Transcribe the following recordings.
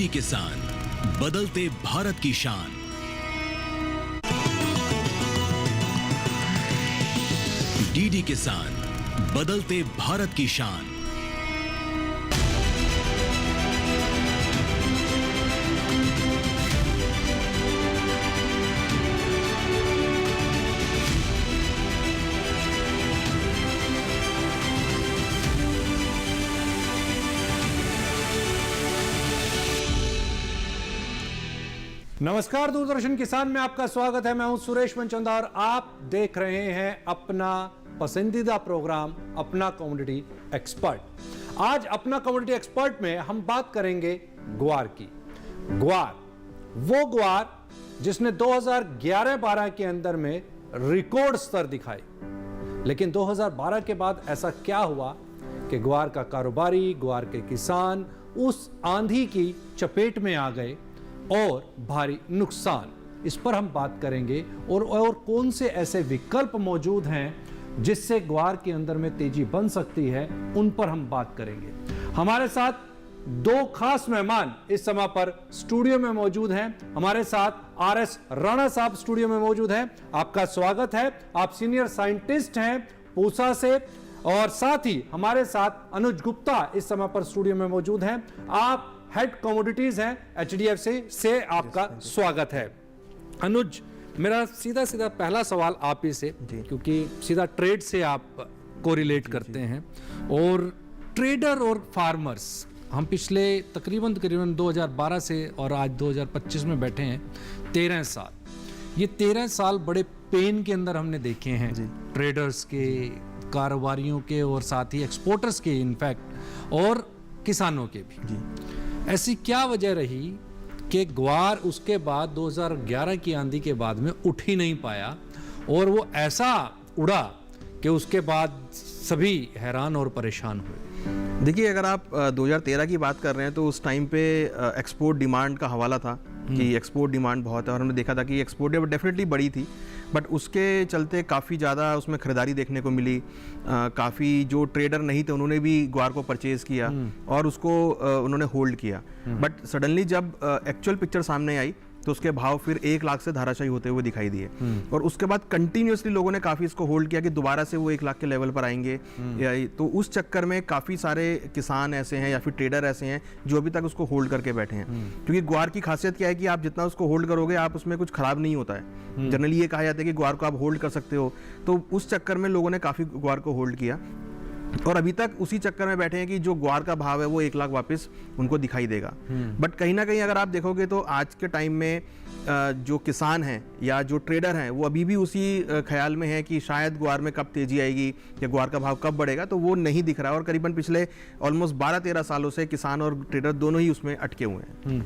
DD किसान, बदलते भारत की शान। डीडी किसान, बदलते भारत की शान। नमस्कार, दूरदर्शन किसान में आपका स्वागत है। मैं हूं सुरेश मनचंदा और आप देख रहे हैं अपना पसंदीदा प्रोग्राम अपना कमोडिटी एक्सपर्ट। आज अपना कमोडिटी एक्सपर्ट में हम बात करेंगे ग्वार की। ग्वार, वो ग्वार जिसने 2011-12 के अंदर में रिकॉर्ड स्तर दिखाए, लेकिन 2012 के बाद ऐसा क्या हुआ कि ग्वार का कारोबारी, ग्वार के किसान उस आंधी की चपेट में आ गए और भारी नुकसान। इस पर हम बात करेंगे और कौन से ऐसे विकल्प मौजूद हैं जिससे ग्वार के अंदर में तेजी बन सकती है, उन पर हम बात करेंगे। हमारे साथ दो खास मेहमान इस समय पर स्टूडियो में मौजूद हैं। हमारे साथ आरएस राणा साहब स्टूडियो में मौजूद हैं। आपका स्वागत है। आप सीनियर साइंटिस्ट हैं पूसा से, और साथ ही हमारे साथ अनुज गुप्ता इस समय पर स्टूडियो में मौजूद हैं। आप हेड कमोडिटीज हैं एचडीएफसी से। आपका स्वागत है। अनुज, मेरा सीधा सीधा पहला सवाल आप ही से, क्योंकि सीधा ट्रेड से आप कोरिलेट करते हैं। और ट्रेडर और फार्मर्स, हम पिछले तकरीबन 2012 से और आज 2025 में बैठे हैं, 13 साल। ये 13 साल बड़े पेन के अंदर हमने देखे हैं, ट्रेडर्स के, कारोबारियों के और साथ ही एक्सपोर्टर्स के इनफैक्ट, और किसानों के भी। ऐसी क्या वजह रही कि ग्वार उसके बाद 2011 की आंधी के बाद में उठ ही नहीं पाया और वो ऐसा उड़ा कि उसके बाद सभी हैरान और परेशान हुए? देखिए, अगर आप 2013 की बात कर रहे हैं तो उस टाइम पे एक्सपोर्ट डिमांड का हवाला था कि एक्सपोर्ट डिमांड बहुत है, और हमने देखा था कि एक्सपोर्ट डेफिनेटली बड़ी थी, बट उसके चलते काफ़ी ज़्यादा उसमें ख़रीदारी देखने को मिली। काफ़ी जो ट्रेडर नहीं थे उन्होंने भी ग्वार को परचेज़ किया और उसको उन्होंने होल्ड किया। बट सडनली जब एक्चुअल पिक्चर सामने आई तो उसके भाव फिर 1 लाख से धाराशायी होते हुए दिखाई दिए। और उसके बाद कंटिन्यूसली लोगों ने काफ़ी इसको होल्ड किया कि दोबारा से वो 1 लाख के लेवल पर आएंगे। तो उस चक्कर में काफ़ी सारे किसान ऐसे हैं या फिर ट्रेडर ऐसे हैं जो अभी तक उसको होल्ड करके बैठे हैं। क्योंकि ग्वार की खासियत क्या है कि आप जितना उसको होल्ड करोगे आप उसमें कुछ खराब नहीं होता है। जनरली ये कहा जाता है कि ग्वार को आप होल्ड कर सकते हो, तो उस चक्कर में लोगों ने काफ़ी ग्वार को होल्ड किया और अभी तक उसी चक्कर में बैठे हैं कि जो ग्वार का भाव है वो 1 लाख वापस उनको दिखाई देगा। बट कहीं ना कहीं अगर आप देखोगे तो आज के टाइम में जो किसान हैं या जो ट्रेडर हैं वो अभी भी उसी ख्याल में है कि शायद ग्वार में कब तेजी आएगी या ग्वार का भाव कब बढ़ेगा, तो वो नहीं दिख रहा। और करीबन पिछले ऑलमोस्ट 12-13 सालों से किसान और ट्रेडर दोनों ही उसमें अटके हुए हैं।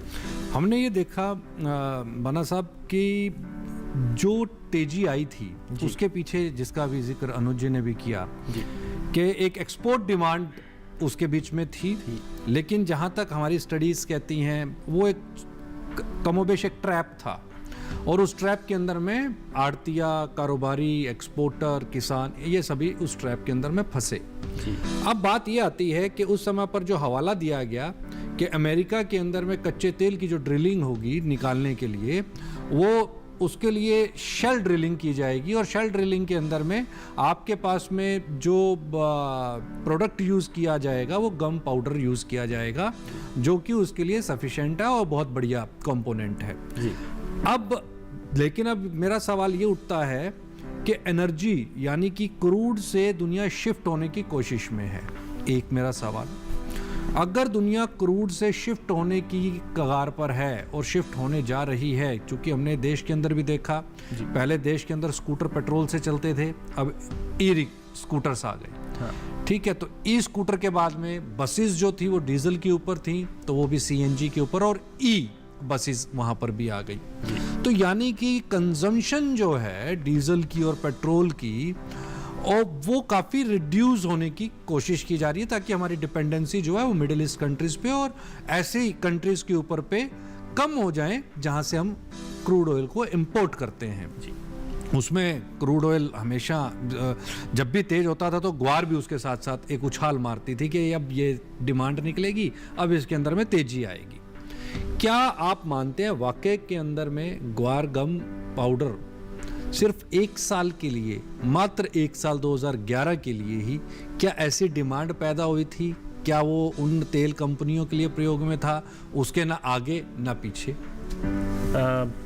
हमने ये देखा बना साहब कि जो तेजी आई थी उसके पीछे, जिसका भी जिक्र अनुज जी ने भी किया, कि एक एक्सपोर्ट डिमांड उसके बीच में थी। लेकिन जहां तक हमारी स्टडीज कहती हैं वो एक कमोबेश एक ट्रैप था, और उस ट्रैप के अंदर में आड़तिया, कारोबारी, एक्सपोर्टर, किसान, ये सभी उस ट्रैप के अंदर में फंसे। अब बात ये आती है कि उस समय पर जो हवाला दिया गया कि अमेरिका के अंदर में कच्चे तेल की जो ड्रिलिंग होगी निकालने के लिए, वो उसके लिए शेल ड्रिलिंग की जाएगी, और शेल ड्रिलिंग के अंदर में आपके पास में जो प्रोडक्ट यूज़ किया जाएगा वो गम पाउडर यूज़ किया जाएगा, जो कि उसके लिए सफिशिएंट है और बहुत बढ़िया कंपोनेंट है। लेकिन अब मेरा सवाल ये उठता है कि एनर्जी यानी कि क्रूड से दुनिया शिफ्ट होने की कोशिश में है। एक मेरा सवाल, अगर दुनिया क्रूड से शिफ्ट होने की कगार पर है और शिफ्ट होने जा रही है, क्योंकि हमने देश के अंदर भी देखा, पहले देश के अंदर स्कूटर पेट्रोल से चलते थे, अब ई स्कूटर्स आ गए। ठीक है, तो ई स्कूटर के बाद में बसेस जो थी वो डीजल के ऊपर थी, तो वो भी सीएनजी के ऊपर, और ई बसेस वहां पर भी आ गई। तो यानी कि कंजम्पशन जो है डीजल की और पेट्रोल की, और वो काफ़ी रिड्यूस होने की कोशिश की जा रही है, ताकि हमारी डिपेंडेंसी जो है वो मिडिल ईस्ट कंट्रीज़ पे और ऐसे ही कंट्रीज़ के ऊपर पे कम हो जाए जहां से हम क्रूड ऑयल को इंपोर्ट करते हैं। उसमें क्रूड ऑयल हमेशा जब भी तेज होता था तो ग्वार भी उसके साथ साथ एक उछाल मारती थी कि अब ये डिमांड निकलेगी, अब इसके अंदर में तेजी आएगी। क्या आप मानते हैं वाकई के अंदर में ग्वार गम पाउडर सिर्फ 1 साल के लिए, मात्र 1 साल 2011 के लिए ही क्या ऐसी डिमांड पैदा हुई थी? क्या वो उन तेल कंपनियों के लिए प्रयोग में था, उसके ना आगे ना पीछे?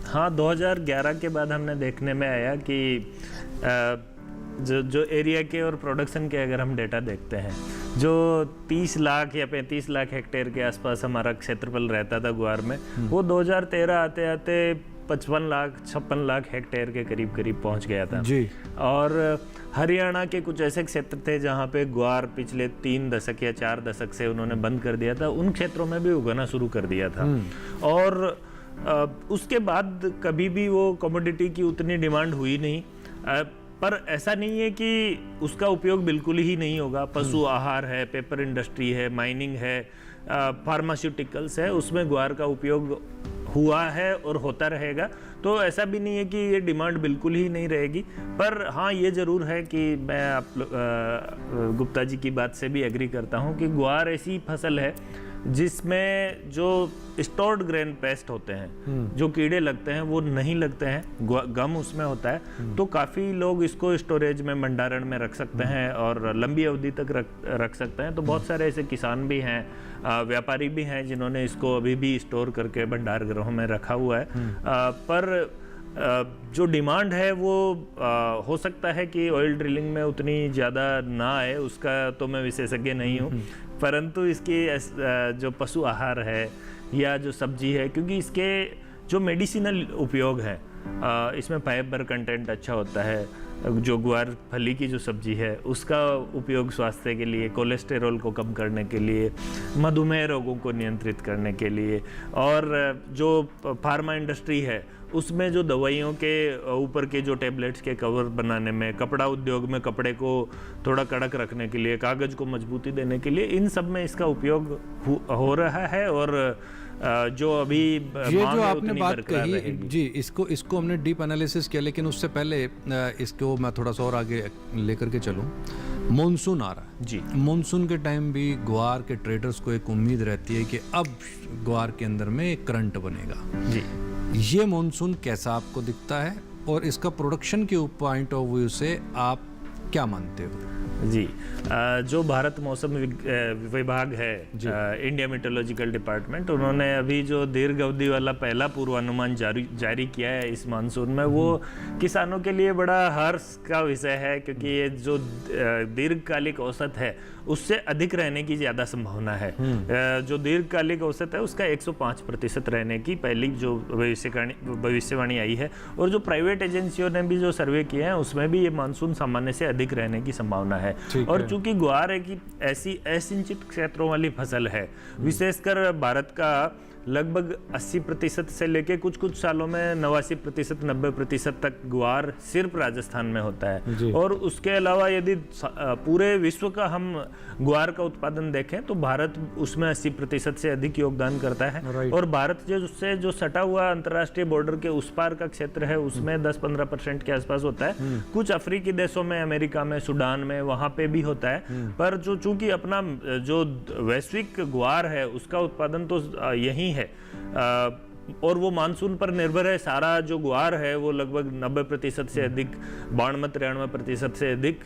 हाँ, 2011 के बाद हमने देखने में आया कि जो एरिया के और प्रोडक्शन के अगर हम डेटा देखते हैं, जो 30 लाख या 35 लाख हेक्टेयर के आसपास हमारा क्षेत्रफल रहता था ग्वार में, वो 2013 आते आते 55 लाख 56 लाख हेक्टेयर के करीब पहुंच गया था जी। और हरियाणा के कुछ ऐसे क्षेत्र थे जहां पे ग्वार पिछले 3 दशक या 4 दशक से उन्होंने बंद कर दिया था, उन क्षेत्रों में भी उगाना शुरू कर दिया था। और उसके बाद कभी भी वो कमोडिटी की उतनी डिमांड हुई नहीं। पर ऐसा नहीं है कि उसका उपयोग बिल्कुल ही नहीं होगा। पशु आहार है, पेपर इंडस्ट्री है, माइनिंग है, फार्मास्यूटिकल्स है, उसमें ग्वार का उपयोग हुआ है और होता रहेगा। तो ऐसा भी नहीं है कि ये डिमांड बिल्कुल ही नहीं रहेगी। पर हाँ, ये ज़रूर है कि मैं आप गुप्ता जी की बात से भी एग्री करता हूँ कि ग्वार ऐसी फसल है जिसमें जो स्टोर्ड ग्रेन पेस्ट होते हैं, जो कीड़े लगते हैं, वो नहीं लगते हैं, गम उसमें होता है। तो काफ़ी लोग इसको स्टोरेज में, भंडारण में रख सकते हैं और लंबी अवधि तक रख सकते हैं। तो बहुत सारे ऐसे किसान भी हैं, व्यापारी भी हैं जिन्होंने इसको अभी भी स्टोर करके भंडार गृहों में रखा हुआ है। पर जो डिमांड है वो हो सकता है कि ऑयल ड्रिलिंग में उतनी ज़्यादा ना आए, उसका तो मैं विशेषज्ञ नहीं हूँ। परंतु इसकी जो पशु आहार है या जो सब्जी है, क्योंकि इसके जो मेडिसिनल उपयोग है, इसमें फाइबर कंटेंट अच्छा होता है। जो ग्वार फली की जो सब्जी है उसका उपयोग स्वास्थ्य के लिए, कोलेस्टेरोल को कम करने के लिए, मधुमेह रोगों को नियंत्रित करने के लिए, और जो फार्मा इंडस्ट्री है उसमें जो दवाइयों के ऊपर के जो टेबलेट्स के कवर बनाने में, कपड़ा उद्योग में कपड़े को थोड़ा कड़क रखने के लिए, कागज़ को मजबूती देने के लिए, इन सब में इसका उपयोग हो रहा है। और जो अभी ये जो आपने बात कही जी, इसको हमने डीप एनालिसिस किया, लेकिन उससे पहले इसको मैं थोड़ा सा और आगे लेकर के चलूँ। मॉनसून आ रहा है जी। मॉनसून के टाइम भी ग्वार के ट्रेडर्स को एक उम्मीद रहती है कि अब ग्वार के अंदर में एक करंट बनेगा जी। ये मॉनसून कैसा आपको दिखता है और इसका प्रोडक्शन के पॉइंट ऑफ व्यू से आप क्या मानते हो? जी, जो भारत मौसम विभाग है, इंडिया मेट्रोलॉजिकल डिपार्टमेंट, उन्होंने अभी जो दीर्घ अवधि वाला पहला पूर्वानुमान जारी किया है इस मानसून में, वो किसानों के लिए बड़ा हर्ष का विषय है, क्योंकि ये जो दीर्घकालिक औसत है उससे अधिक रहने की ज़्यादा संभावना है। जो दीर्घकालिक औसत है उसका 105% रहने की पहली जो भविष्यवाणी आई है। और जो प्राइवेट एजेंसियों ने भी जो सर्वे किए हैं उसमें भी ये मानसून सामान्य से अधिक रहने की संभावना है। और चूंकि ग्वार एक ऐसी असिंचित क्षेत्रों वाली फसल है, विशेषकर भारत का लगभग 80% से लेके कुछ सालों में 89% 90% तक ग्वार सिर्फ राजस्थान में होता है। और उसके अलावा यदि पूरे विश्व का हम ग्वार का उत्पादन देखें तो भारत उसमें 80% से अधिक योगदान करता है। और भारत से जो सटा हुआ अंतर्राष्ट्रीय बॉर्डर के उस पार का क्षेत्र है उसमें 10-15% के आसपास होता है। कुछ अफ्रीकी देशों में, अमेरिका में, सूडान में, वहां पे भी होता है। पर जो चूंकि अपना जो वैश्विक ग्वार है उसका उत्पादन तो यही है, और वो मानसून पर निर्भर है। सारा जो ग्वार है वो लगभग 90% से अधिक, 92-93% से अधिक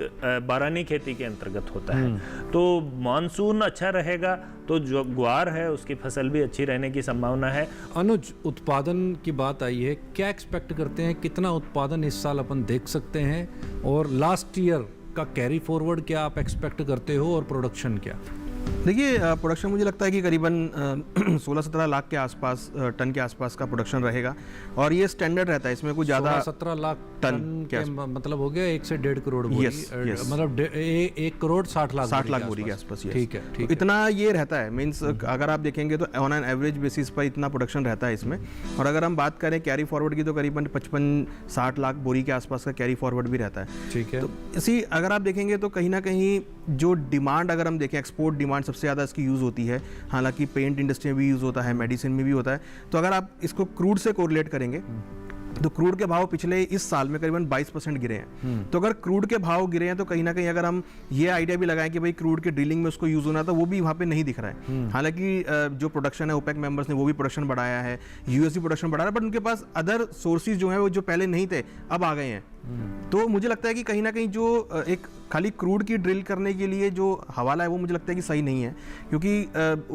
बारानी खेती के अंतर्गत होता है। तो मानसून अच्छा रहेगा तो जो ग्वार है उसकी फसल भी अच्छी रहने की संभावना है। अनुज, उत्पादन की बात आई है, क्या एक्सपेक्ट करते हैं, कितना उत्पादन इस साल अपन देख सकते हैं, और लास्ट ईयर का कैरी फॉरवर्ड क्या आप एक्सपेक्ट करते हो, और प्रोडक्शन क्या? देखिए, प्रोडक्शन मुझे लगता है कि करीबन 16-17 लाख के आसपास, टन के आसपास का प्रोडक्शन रहेगा। और ये स्टैंडर्ड रहता है, इसमें कुछ ज़्यादा 16-17 लाख टन के मतलब हो गया 1 से 1.5 करोड़ बोरी। मतलब 1 करोड़ 60 लाख बोरी के आसपास। ठीक है, तो इतना ये रहता है। मीन्स अगर आप देखेंगे तो ऑन एन एवरेज बेसिस पर इतना प्रोडक्शन रहता है इसमें। और अगर हम बात करें कैरी फॉरवर्ड की तो करीबन 55-60 लाख बोरी के आसपास का कैरी फॉरवर्ड भी रहता है। ठीक है। तो इसी अगर आप देखेंगे तो कहीं ना कहीं जो डिमांड, अगर हम देखें एक्सपोर्ट डिमांड सबसे ज़्यादा इसकी यूज़ होती है। हालांकि पेंट इंडस्ट्री में भी यूज़ होता है, मेडिसिन में भी होता है। तो अगर आप इसको क्रूड से कोरिलेट करेंगे तो क्रूड के भाव पिछले इस साल में करीबन 22% गिरे हैं। तो अगर क्रूड के भाव गिरे हैं तो कहीं ना कहीं अगर हम ये आइडिया भी लगाएं कि भाई क्रूड के ड्रिलिंग में उसको यूज होना था, वो भी वहाँ पे नहीं दिख रहा है। हालांकि जो प्रोडक्शन है ओपेक मेंबर्स ने वो भी प्रोडक्शन बढ़ाया है, यूएस भी प्रोडक्शन बढ़ा रहा है, बट उनके पास अदर सोर्सेज जो है वो जो पहले नहीं थे अब आ गए हैं। तो मुझे लगता है कि कहीं ना कहीं जो एक खाली क्रूड की ड्रिल करने के लिए जो हवाला है वो मुझे लगता है कि सही नहीं है, क्योंकि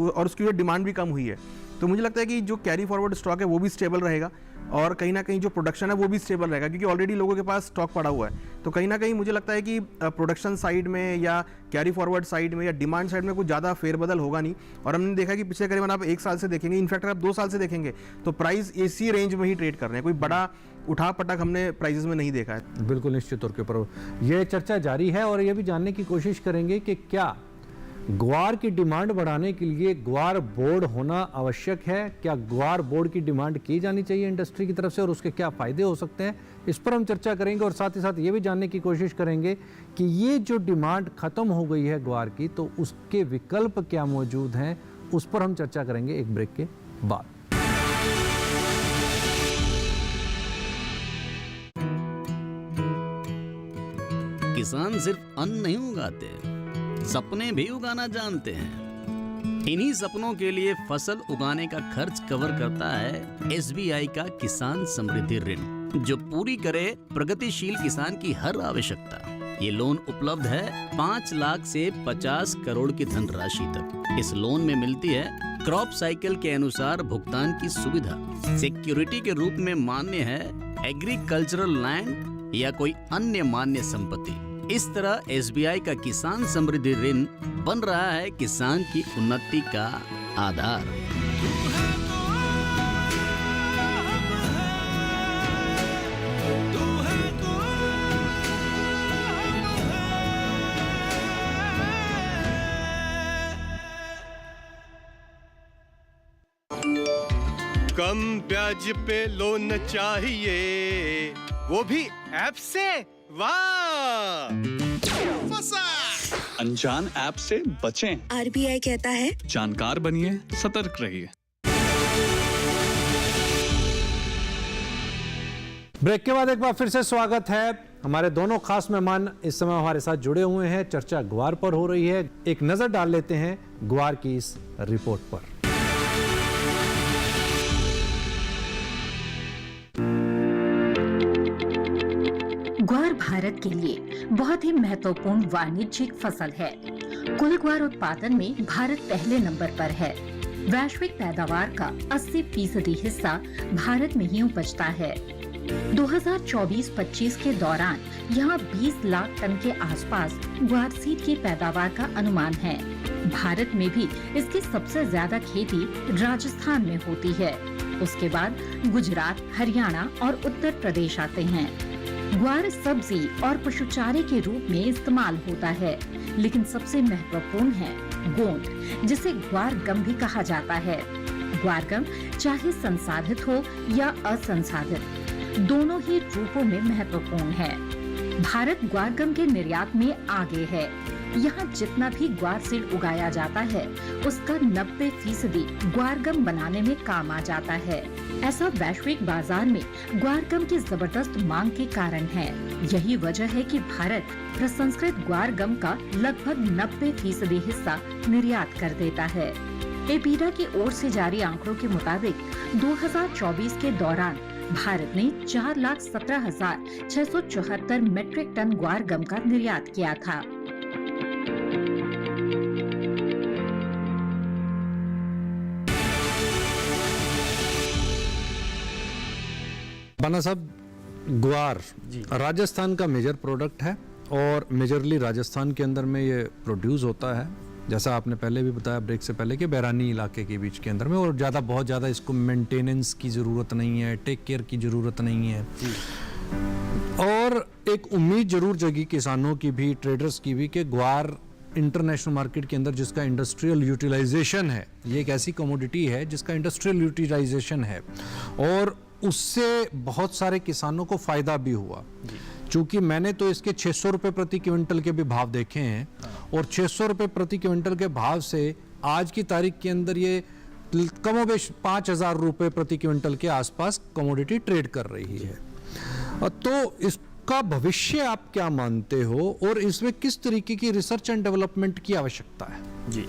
और उसकी डिमांड भी कम हुई है। तो मुझे लगता है कि जो कैरी फॉरवर्ड स्टॉक है वो भी स्टेबल रहेगा और कहीं ना कहीं जो प्रोडक्शन है वो भी स्टेबल रहेगा, क्योंकि ऑलरेडी लोगों के पास स्टॉक पड़ा हुआ है। तो कहीं ना कहीं मुझे लगता है कि प्रोडक्शन साइड में या कैरी फॉरवर्ड साइड में या डिमांड साइड में कुछ ज़्यादा फेरबदल होगा नहीं। और हमने देखा कि पिछले करीबन आप 1 साल से देखेंगे, इनफैक्ट आप 2 साल से देखेंगे तो प्राइस इसी रेंज में ही ट्रेड कर रहे हैं, कोई बड़ा उठा पटक हमने प्राइसेस में नहीं देखा है। बिल्कुल निश्चित तौर के ऊपर ये चर्चा जारी है और ये भी जानने की कोशिश करेंगे कि क्या ग्वार की डिमांड बढ़ाने के लिए ग्वार बोर्ड होना आवश्यक है, क्या ग्वार बोर्ड की डिमांड की जानी चाहिए इंडस्ट्री की तरफ से और उसके क्या फायदे हो सकते हैं, इस पर हम चर्चा करेंगे। और साथ ही साथ ये भी जानने की कोशिश करेंगे कि ये जो डिमांड खत्म हो गई है ग्वार की, तो उसके विकल्प क्या मौजूद हैं, उस पर हम चर्चा करेंगे एक ब्रेक के बाद। किसान सिर्फ अन्न नहीं उगाते, सपने भी उगाना जानते हैं। इन्हीं सपनों के लिए फसल उगाने का खर्च कवर करता है एसबीआई का किसान समृद्धि ऋण, जो पूरी करे प्रगतिशील किसान की हर आवश्यकता। ये लोन उपलब्ध है 5 लाख से 50 करोड़ की धनराशि तक। इस लोन में मिलती है क्रॉप साइकिल के अनुसार भुगतान की सुविधा। सिक्योरिटी के रूप में मान्य है एग्रीकल्चरल लैंड या कोई अन्य मान्य संपत्ति। इस तरह एसबीआई का किसान समृद्धि ऋण बन रहा है किसान की उन्नति का आधार। कम ब्याज पे लोन चाहिए, वो भी ऐप से। वाह, फंसा। अनजान ऐप से बचें। आरबीआई कहता है जानकार बनिए, सतर्क रहिए। ब्रेक के बाद एक बार फिर से स्वागत है। हमारे दोनों खास मेहमान इस समय हमारे साथ जुड़े हुए हैं। चर्चा ग्वार पर हो रही है। एक नजर डाल लेते हैं ग्वार की इस रिपोर्ट पर। ग्वार भारत के लिए बहुत ही महत्वपूर्ण वाणिज्यिक फसल है। कुल ग्वार उत्पादन में भारत पहले नंबर पर है। वैश्विक पैदावार का 80% हिस्सा भारत में ही उपजता है। 2024-25 के दौरान यहाँ 20 लाख टन के आसपास ग्वार सीड की पैदावार का अनुमान है। भारत में भी इसकी सबसे ज्यादा खेती राजस्थान में होती है। उसके बाद गुजरात, हरियाणा और उत्तर प्रदेश आते हैं। ग्वार सब्जी और पशुचारे के रूप में इस्तेमाल होता है, लेकिन सबसे महत्वपूर्ण है गोंद, जिसे ग्वार गम भी कहा जाता है। ग्वार गम चाहे संसाधित हो या असंसाधित, दोनों ही रूपों में महत्वपूर्ण है। भारत ग्वार गम के निर्यात में आगे है। यहाँ जितना भी ग्वार सीड उगाया जाता है, उसका 90% ग्वार गम बनाने में काम आ जाता है। ऐसा वैश्विक बाजार में ग्वार गम की जबरदस्त मांग के कारण है। यही वजह है कि भारत प्रसंस्कृत ग्वार गम का लगभग 90% हिस्सा निर्यात कर देता है। एपीडा की ओर से जारी आंकड़ों के मुताबिक 2024 के दौरान भारत ने 4,17,674 मीट्रिक टन ग्वार गम का निर्यात किया था। बना साहब, ग्वार राजस्थान का मेजर प्रोडक्ट है और मेजरली राजस्थान के अंदर में ये प्रोड्यूस होता है। जैसा आपने पहले भी बताया ब्रेक से पहले कि बैरानी इलाके के बीच के अंदर में, और बहुत ज़्यादा इसको मेंटेनेंस की ज़रूरत नहीं है, टेक केयर की ज़रूरत नहीं है। और एक उम्मीद जरूर जगी किसानों की भी, ट्रेडर्स की भी, कि ग्वार इंटरनेशनल मार्केट के अंदर जिसका इंडस्ट्रियल यूटिलाइजेशन है, ये एक ऐसी कमोडिटी है जिसका इंडस्ट्रियल यूटिलाइजेशन है और उससे बहुत सारे किसानों को फायदा भी हुआ। चूंकि मैंने तो इसके 600 रुपए प्रति क्विंटल के भी भाव देखे हैं और 600 रुपए प्रति क्विंटल के भाव से आज की तारीख के अंदर ये कमोबेश 5,000 रुपए प्रति क्विंटल के आसपास कमोडिटी ट्रेड कर रही है। तो इसका भविष्य आप क्या मानते हो और इसमें किस तरीके की रिसर्च एंड डेवलपमेंट की आवश्यकता है? जी,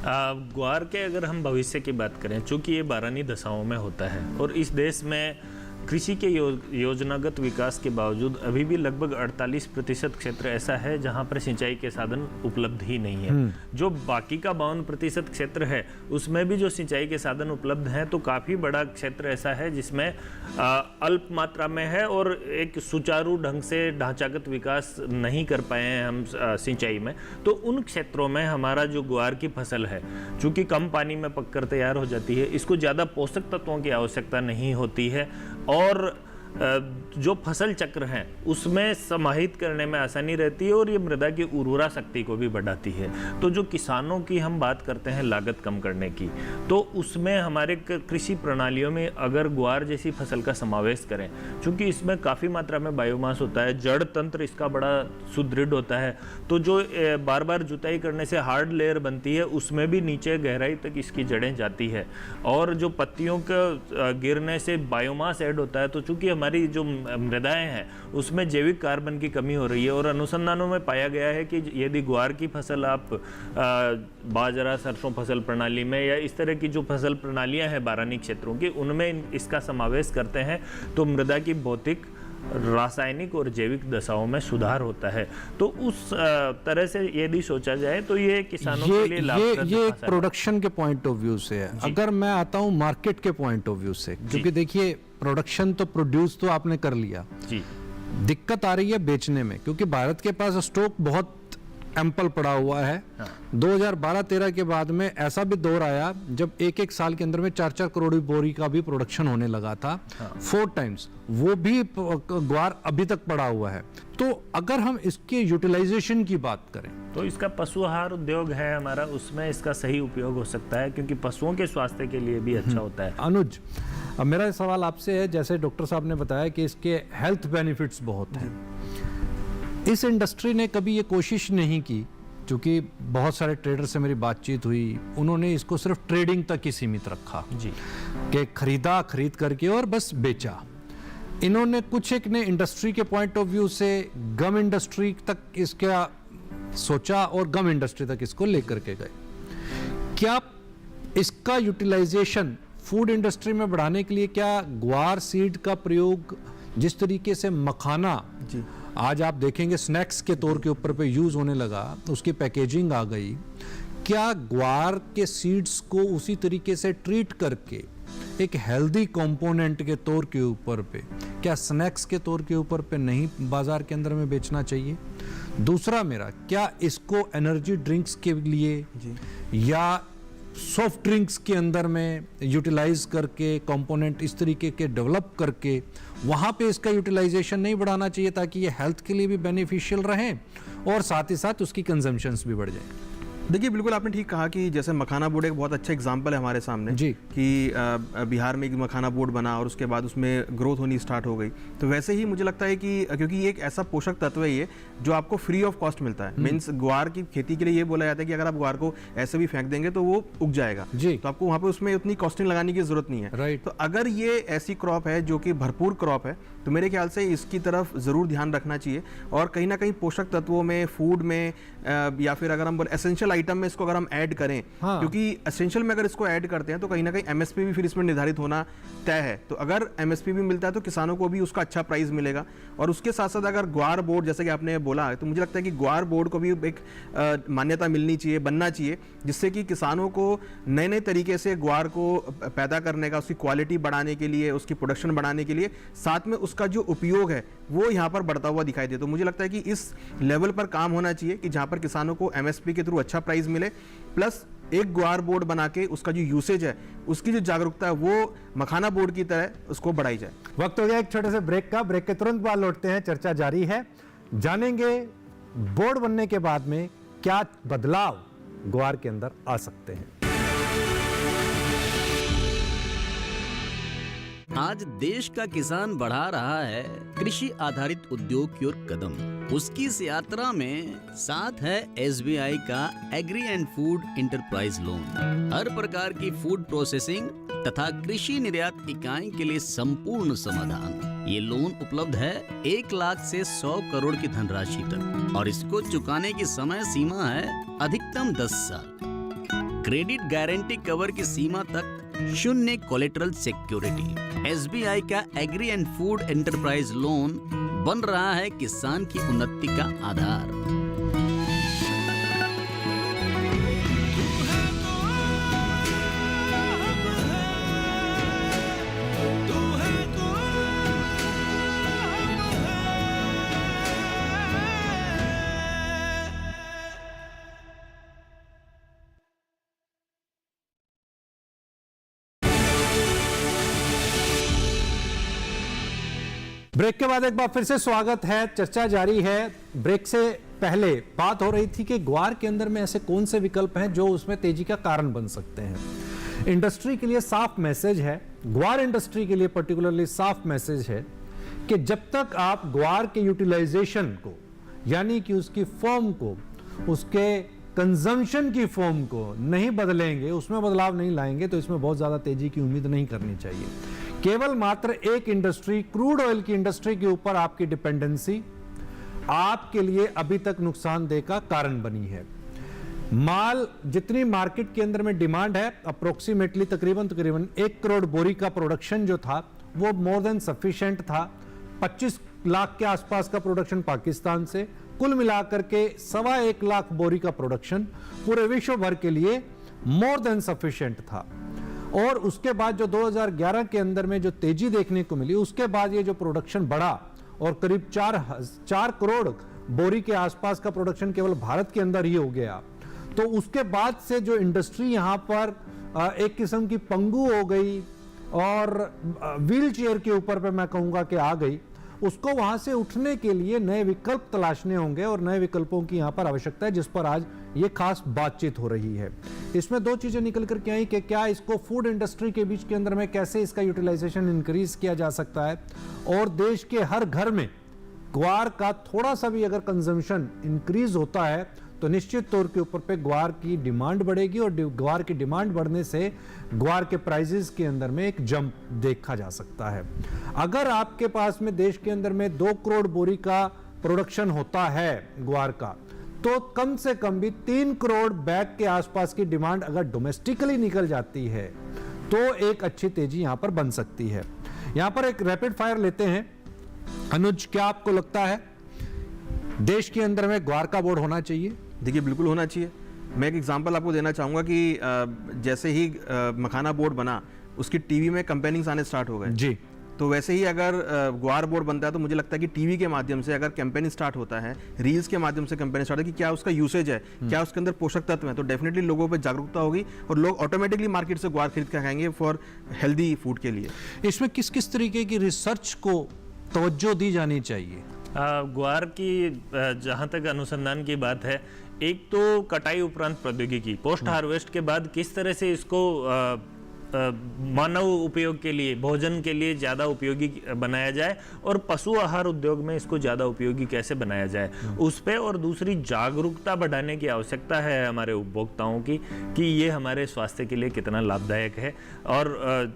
ग्वार के अगर हम भविष्य की बात करें, चूंकि ये 12वीं दशाओं में होता है और इस देश में कृषि के योजनागत विकास के बावजूद अभी भी लगभग 48% क्षेत्र ऐसा है जहां पर सिंचाई के साधन उपलब्ध ही नहीं है। जो बाकी का 52% क्षेत्र है उसमें भी जो सिंचाई के साधन उपलब्ध हैं, तो काफ़ी बड़ा क्षेत्र ऐसा है जिसमें अल्प मात्रा में है और एक सुचारू ढंग से ढांचागत विकास नहीं कर पाए हैं हम सिंचाई में। तो उन क्षेत्रों में हमारा जो ग्वार की फसल है, चूँकि कम पानी में पककर तैयार हो जाती है, इसको ज़्यादा पोषक तत्वों की आवश्यकता नहीं होती है और जो फसल चक्र हैं उसमें समाहित करने में आसानी रहती है और ये मृदा की उर्वरा शक्ति को भी बढ़ाती है। तो जो किसानों की हम बात करते हैं लागत कम करने की, तो उसमें हमारे कृषि प्रणालियों में अगर ग्वार जैसी फसल का समावेश करें, क्योंकि इसमें काफ़ी मात्रा में बायोमास होता है, जड़ तंत्र इसका बड़ा सुदृढ़ होता है, तो जो बार बार जुताई करने से हार्ड लेयर बनती है उसमें भी नीचे गहराई तक इसकी जड़ें जाती है और जो पत्तियों का गिरने से बायोमास ऐड होता है। तो चूँकि हमारी जो मृदाएं हैं उसमें जैविक कार्बन की कमी हो रही है और अनुसंधानों में पाया गया है कि यदि ग्वार की फसल आप बाजरा सरसों फसल प्रणाली में या इस तरह की जो फसल प्रणालियां हैं 12वीं क्षेत्रों की, उनमें इसका समावेश करते हैं तो मृदा की भौतिक, रासायनिक और जैविक दशाओं में सुधार होता है। तो उस तरह से यदि सोचा जाए तो ये किसानों के लिए लाभप्रद ये एक प्रोडक्शन के पॉइंट ऑफ व्यू से है। अगर मैं आता हूँ मार्केट के पॉइंट ऑफ व्यू से, क्योंकि देखिए प्रोडक्शन तो प्रोड्यूस तो आपने कर लिया जी, दिक्कत आ रही है बेचने में, क्योंकि भारत के पास स्टॉक बहुत एम्पल पड़ा हुआ है। 2012-13 के बाद में ऐसा भी दौर आया जब एक साल के अंदर में 4-4 करोड़ बोरी का भी प्रोडक्शन होने लगा था, 4 टाइम्स, वो भी ग्वार अभी तक पड़ा हुआ है। तो अगर हम इसके यूटिलाइजेशन की बात करें तो इसका पशु आहार उद्योग है हमारा, उसमें इसका सही उपयोग हो सकता है क्योंकि पशुओं के स्वास्थ्य के लिए भी अच्छा होता है। अनुज, अब मेरा सवाल आपसे है, जैसे डॉक्टर साहब ने बताया कि इसके हेल्थ बेनिफिट्स बहुत हैं, इस इंडस्ट्री ने कभी ये कोशिश नहीं की, क्योंकि बहुत सारे ट्रेडर से मेरी बातचीत हुई, उन्होंने इसको सिर्फ ट्रेडिंग तक ही सीमित रखा जी, कि खरीद करके और बस बेचा। इन्होंने कुछ एक ने इंडस्ट्री के पॉइंट ऑफ व्यू से गम इंडस्ट्री तक इसका सोचा और गम इंडस्ट्री तक इसको लेकर के गए। क्या इसका यूटिलाइजेशन फूड इंडस्ट्री में बढ़ाने के लिए, क्या ग्वार सीड का प्रयोग जिस तरीके से मखाना जी आज आप देखेंगे स्नैक्स के तौर के ऊपर पे यूज होने लगा, उसकी पैकेजिंग आ गई, क्या ग्वार के सीड्स को उसी तरीके से ट्रीट करके एक हेल्दी कंपोनेंट के तौर के ऊपर पे, क्या स्नैक्स के तौर के ऊपर पे नहीं बाजार के अंदर में बेचना चाहिए? दूसरा मेरा, क्या इसको एनर्जी ड्रिंक्स के लिए या सॉफ्ट ड्रिंक्स के अंदर में यूटिलाइज करके कंपोनेंट इस तरीके के डेवलप करके वहाँ पे इसका यूटिलाइजेशन नहीं बढ़ाना चाहिए, ताकि ये हेल्थ के लिए भी बेनिफिशियल रहे और साथ ही साथ उसकी कंजम्पशंस भी बढ़ जाए? देखिए, बिल्कुल आपने ठीक कहा कि जैसे मखाना बोर्ड एक बहुत अच्छा एग्जांपल है हमारे सामने जी, कि बिहार में एक मखाना बोर्ड बना और उसके बाद उसमें ग्रोथ होनी स्टार्ट हो गई। तो वैसे ही मुझे लगता है कि क्योंकि ये एक ऐसा पोषक तत्व है ये जो आपको फ्री ऑफ कॉस्ट मिलता है। मीन्स ग्वार की खेती के लिए ये बोला जाता है कि अगर आप ग्वार को ऐसे भी फेंक देंगे तो वो उग जाएगा जी, तो आपको वहाँ पे उसमें उतनी कॉस्टिंग लगाने की जरूरत नहीं है। राइट। तो अगर ये ऐसी क्रॉप है जो कि भरपूर क्रॉप है, तो मेरे ख्याल से इसकी तरफ ज़रूर ध्यान रखना चाहिए और कहीं ना कहीं पोषक तत्वों में, फूड में या फिर अगर हम बोले एसेंशियल आइटम में इसको अगर हम ऐड करें, क्योंकि एसेंशियल में अगर इसको ऐड करते हैं तो कहीं ना कहीं एमएसपी भी फिर इसमें निर्धारित होना तय है। तो अगर एमएसपी भी मिलता है तो किसानों को भी उसका अच्छा प्राइस मिलेगा। और उसके साथ साथ अगर ग्वार बोर्ड, जैसे कि आपने बोला, तो मुझे लगता है कि ग्वार बोर्ड को भी एक मान्यता मिलनी चाहिए, बनना चाहिए, जिससे कि किसानों को नए नए तरीके से ग्वार को पैदा करने का, उसकी क्वालिटी बढ़ाने के लिए, उसकी प्रोडक्शन बढ़ाने के लिए, साथ में उसका जो उपयोग है वो यहाँ पर बढ़ता हुआ दिखाई दे। तो मुझे लगता है कि इस लेवल पर काम होना चाहिए कि जहाँ पर किसानों को एमएसपी के थ्रू अच्छा प्राइस मिले, प्लस एक ग्वार बोर्ड बना के उसका जो यूसेज है, उसकी जो जागरूकता है वो मखाना बोर्ड की तरह उसको बढ़ाई जाए। वक्त हो गया एक छोटे से ब्रेक का। ब्रेक के तुरंत बाद लौटते हैं, चर्चा जारी है, जानेंगे बोर्ड बनने के बाद में क्या बदलाव ग्वार के अंदर आ सकते हैं। आज देश का किसान बढ़ा रहा है कृषि आधारित उद्योग की ओर कदम। उसकी इस यात्रा में साथ है SBI का agri and food enterprise loan. हर प्रकार की फूड प्रोसेसिंग तथा कृषि निर्यात इकाई के लिए संपूर्ण समाधान। ये लोन उपलब्ध है 1 लाख से 100 करोड़ की धनराशि तक और इसको चुकाने की समय सीमा है अधिकतम 10 साल। क्रेडिट गारंटी कवर की सीमा तक 0 कोलेटरल सिक्योरिटी। SBI का agri and food enterprise loan बन रहा है किसान की उन्नति का आधार। ब्रेक के बाद एक बार फिर से स्वागत है। चर्चा जारी है। ब्रेक से पहले बात हो रही थी कि ग्वार के अंदर में ऐसे कौन से विकल्प हैं जो उसमें तेजी का कारण बन सकते हैं। इंडस्ट्री के लिए साफ मैसेज है, ग्वार इंडस्ट्री के लिए पर्टिकुलरली साफ मैसेज है कि जब तक आप ग्वार के यूटिलाइजेशन को, यानी कि उसकी फॉर्म को, उसके कंजम्पशन की फॉर्म को नहीं बदलेंगे, उसमें बदलाव नहीं लाएंगे, तो इसमें बहुत ज्यादा तेजी की उम्मीद नहीं करनी चाहिए। केवल मात्र एक इंडस्ट्री, क्रूड ऑयल की इंडस्ट्री के ऊपर आपकी डिपेंडेंसी आपके लिए अभी तक नुकसानदेह का कारण बनी है। माल जितनी मार्केट के अंदर में डिमांड है, अप्रोक्सीमेटली तकरीबन 1 करोड़ बोरी का प्रोडक्शन जो था वो मोर देन सफिशिएंट था। 25 लाख के आसपास का प्रोडक्शन पाकिस्तान से, कुल मिलाकर के 1.25 लाख बोरी का प्रोडक्शन पूरे विश्व भर के लिए मोर देन सफिशिएंट था। और उसके बाद जो 2011 के अंदर में जो तेजी देखने को मिली, उसके बाद ये जो प्रोडक्शन बढ़ा और करीब 4 करोड़ बोरी के आसपास का प्रोडक्शन केवल भारत के अंदर ही हो गया। तो उसके बाद से जो इंडस्ट्री यहां पर एक किस्म की पंगु हो गई और व्हील चेयर के ऊपर पे मैं कहूंगा कि आ गई, उसको वहां से उठने के लिए नए विकल्प तलाशने होंगे और नए विकल्पों की यहां पर आवश्यकता है, जिस पर आज ये खास बातचीत हो रही है। इसमें 2 चीजें निकल कर के आई कि क्या इसको फूड इंडस्ट्री के बीच के अंदर में कैसे इसका यूटिलाइजेशन इंक्रीज किया जा सकता है और देश के हर घर में ग्वार का थोड़ा सा भी अगर कंजम्पशन इंक्रीज होता है तो निश्चित तौर के ऊपर पे ग्वार की डिमांड बढ़ेगी और ग्वार की डिमांड बढ़ने से ग्वार के प्राइसेस के अंदर में एक जंप देखा जा सकता है। अगर आपके पास में देश के अंदर में 2 करोड़ बोरी का प्रोडक्शन होता है ग्वार का, तो कम से कम भी 3 करोड़ बैग के आसपास की डिमांड अगर डोमेस्टिकली निकल जाती है तो एक अच्छी तेजी यहां पर बन सकती है। यहां पर एक रैपिड फायर लेते हैं। अनुज, क्या आपको लगता है देश के अंदर में ग्वार का बोर्ड होना चाहिए? देखिए, बिल्कुल होना चाहिए। मैं एक एग्जांपल आपको देना चाहूँगा कि जैसे ही मखाना बोर्ड बना, उसकी टीवी में कैंपेनिंग्स आने स्टार्ट हो गए जी। तो वैसे ही अगर ग्वार बोर्ड बनता है तो मुझे लगता है कि टीवी के माध्यम से अगर कैंपेनिंग स्टार्ट होता है, रील्स के माध्यम से कैंपेनिंग स्टार्ट है कि क्या उसका यूसेज है, क्या उसके अंदर पोषक तत्व है, तो डेफिनेटली लोगों पे जागरूकता होगी और लोग ऑटोमेटिकली मार्केट से ग्वार खरीद कर खाएंगे फॉर हेल्दी फूड के लिए। इसमें किस किस तरीके की रिसर्च को तवज्जो दी जानी चाहिए? ग्वार की जहाँ तक अनुसंधान की बात है, एक तो कटाई उपरांत प्रौद्योगिकी, पोस्ट हार्वेस्ट के बाद किस तरह से इसको मानव उपयोग के लिए, भोजन के लिए ज़्यादा उपयोगी बनाया जाए और पशु आहार उद्योग में इसको ज़्यादा उपयोगी कैसे बनाया जाए उस पे, और दूसरी जागरूकता बढ़ाने की आवश्यकता है हमारे उपभोक्ताओं की कि ये हमारे स्वास्थ्य के लिए कितना लाभदायक है। और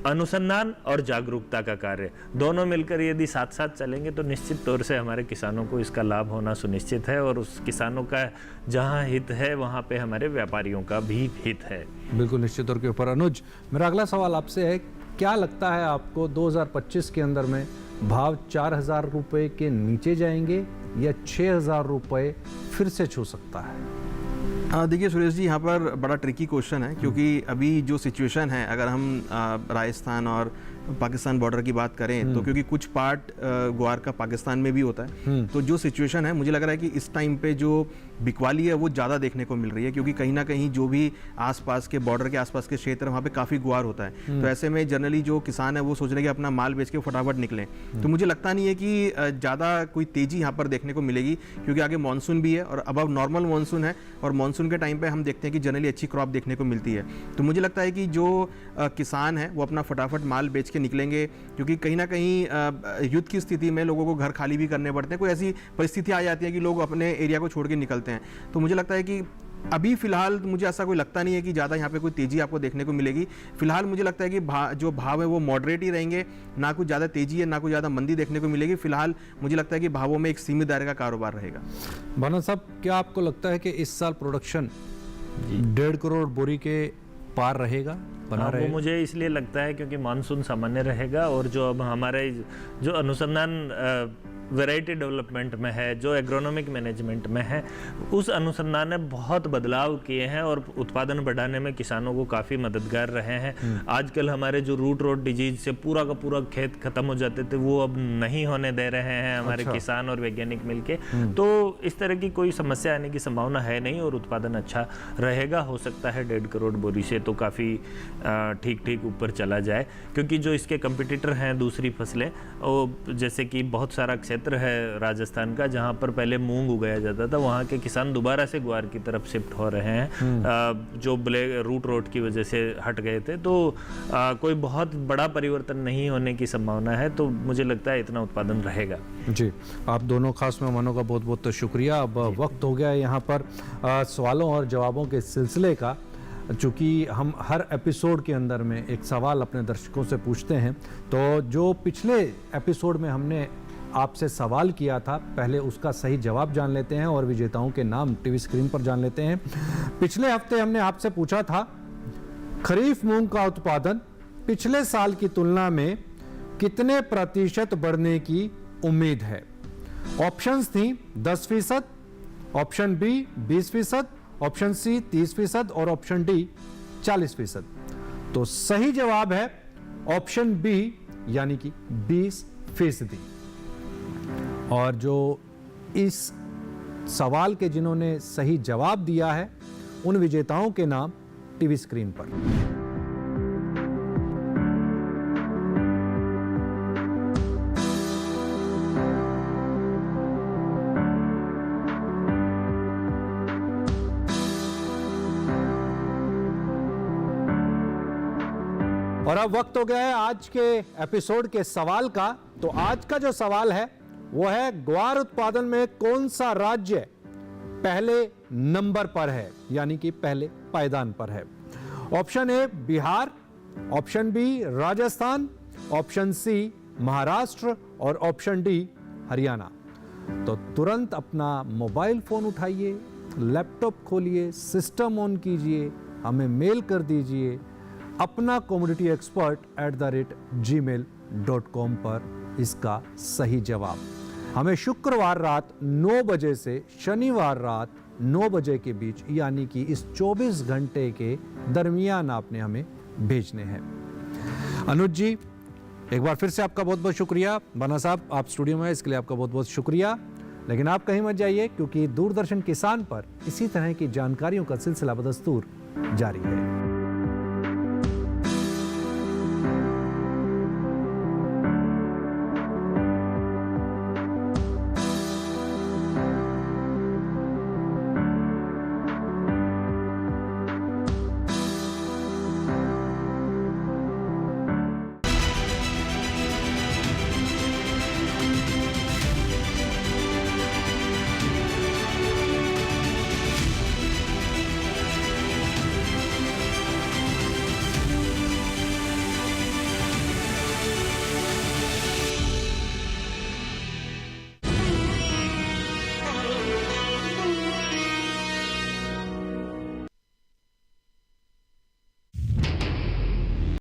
अनुसंधान और जागरूकता का कार्य दोनों मिलकर यदि साथ साथ चलेंगे तो निश्चित तौर से हमारे किसानों को इसका लाभ होना सुनिश्चित है और उस किसानों का जहां हित है वहां पे हमारे व्यापारियों का भी हित है। बिल्कुल निश्चित तौर के ऊपर। अनुज, मेरा अगला सवाल आपसे है, क्या लगता है आपको 2025 के अंदर में भाव 4,000 रुपये के नीचे जाएंगे या 6,000 रुपये फिर से छू सकता है? देखिए सुरेश जी, यहाँ पर बड़ा ट्रिकी क्वेश्चन है क्योंकि अभी जो सिचुएशन है, अगर हम राजस्थान और पाकिस्तान बॉर्डर की बात करें तो क्योंकि कुछ पार्ट ग्वार का पाकिस्तान में भी होता है, तो जो सिचुएशन है मुझे लग रहा है कि इस टाइम पे जो बिकवाली है वो ज़्यादा देखने को मिल रही है क्योंकि कहीं ना कहीं जो भी आसपास के बॉर्डर के आसपास के क्षेत्र वहाँ पे काफ़ी ग्वार होता है। तो ऐसे में जनरली जो किसान है वो सोच रहे हैं कि अपना माल बेच के फटाफट निकलें। तो मुझे लगता नहीं है कि ज़्यादा कोई तेज़ी यहाँ पर देखने को मिलेगी क्योंकि आगे मानसून भी है और अब नॉर्मल मानसून है और मानसून के टाइम पर हम देखते हैं कि जनरली अच्छी क्रॉप देखने को मिलती है। तो मुझे लगता है कि जो किसान है वो अपना फटाफट माल बेच के निकलेंगे, क्योंकि कहीं ना कहीं युद्ध की स्थिति में लोगों को घर खाली भी करने पड़ते हैं, कोई ऐसी परिस्थितियाँ आ जाती है कि लोग अपने एरिया को छोड़ के निकलते हैं। तो मुझे लगता है कि अभी फिलहाल मुझे ऐसा कोई लगता नहीं है कि ज़्यादा यहाँ पे कोई तेज़ी आपको देखने को मिलेगी। फिलहाल मुझे लगता है कि जो भाव है वो मॉडरेट ही रहेंगे, ना कुछ ज़्यादा तेज़ी है ना कुछ ज़्यादा मंदी देखने को मिलेगी। फिलहाल मुझे लगता है कि भावों में एक सीमित दायरे का कारोबार रहेगा। भाना साहब, क्या आपको लगता है कि इस साल प्रोडक्शन 1.5 करोड़ बोरी के पार रहेगा, बना वो रहेगा? मुझे इसलिए लगता है क्योंकि मानसून सामान्य रहेगा और जो अब हमारे जो अनुसंधान वैरायटी डेवलपमेंट में है, जो एग्रोनॉमिक मैनेजमेंट में है, उस अनुसंधान ने बहुत बदलाव किए हैं और उत्पादन बढ़ाने में किसानों को काफ़ी मददगार रहे हैं। आजकल हमारे जो रूट रोड डिजीज से पूरा का पूरा खेत खत्म हो जाते थे, वो अब नहीं होने दे रहे हैं हमारे किसान और वैज्ञानिक मिलके। तो इस तरह की कोई समस्या आने की संभावना है नहीं और उत्पादन अच्छा रहेगा। हो सकता है 1.5 करोड़ बोरी से तो काफ़ी ठीक ठीक ऊपर चला जाए, क्योंकि जो इसके कंपिटिटर हैं दूसरी फसलें, वो जैसे कि बहुत सारा क्षेत्र है राजस्थान का जहां पर पहले मूंग उगाया जाता था, वहां के किसान दोबारा से ग्वार की तरफ शिफ्ट हो रहे हैं, जो रूट रोड की वजह से हट गए थे। तो कोई बहुत बड़ा परिवर्तन नहीं होने की संभावना है, तो मुझे लगता है इतना उत्पादन रहेगा। जी, आप दोनों खास मेहमानों का बहुत बहुत शुक्रिया। अब वक्त हो गया है यहाँ पर सवालों और जवाबों के सिलसिले का। चूँकि हम हर एपिसोड के अंदर में एक सवाल अपने दर्शकों से पूछते हैं, तो जो पिछले एपिसोड में हमने आपसे सवाल किया था, पहले उसका सही जवाब जान लेते हैं और विजेताओं के नाम टीवी स्क्रीन पर जान लेते हैं। पिछले हफ्ते हमने आपसे पूछा था, खरीफ मूंग का उत्पादन पिछले साल की तुलना में कितने प्रतिशत बढ़ने की उम्मीद है? ऑप्शंस थी 10%, ऑप्शन बी 20%, ऑप्शन सी 30% और ऑप्शन डी 40%। तो सही जवाब है ऑप्शन बी, यानी कि 20%। और जो इस सवाल के जिन्होंने सही जवाब दिया है, उन विजेताओं के नाम टीवी स्क्रीन पर। और अब वक्त हो गया है आज के एपिसोड के सवाल का। तो आज का जो सवाल है वो है, ग्वार उत्पादन में कौन सा राज्य पहले नंबर पर है, यानी कि पहले पायदान पर है? Option A Bihar, option B Rajasthan, option C Maharashtra और ऑप्शन डी हरियाणा। तो तुरंत अपना मोबाइल फोन उठाइए, लैपटॉप खोलिए, सिस्टम ऑन कीजिए, हमें मेल कर दीजिए अपना comunityexpert@gmail.com पर इसका सही जवाब। हमें शुक्रवार रात 9 बजे से शनिवार रात 9 बजे के बीच, यानी कि इस 24 घंटे के दरमियान आपने हमें भेजने हैं। अनुज जी, एक बार फिर से आपका बहुत बहुत शुक्रिया। बना साहब, आप स्टूडियो में हैं, इसके लिए आपका बहुत बहुत शुक्रिया। लेकिन आप कहीं मत जाइए, क्योंकि दूरदर्शन किसान पर इसी तरह की जानकारियों का सिलसिला बदस्तूर जारी है।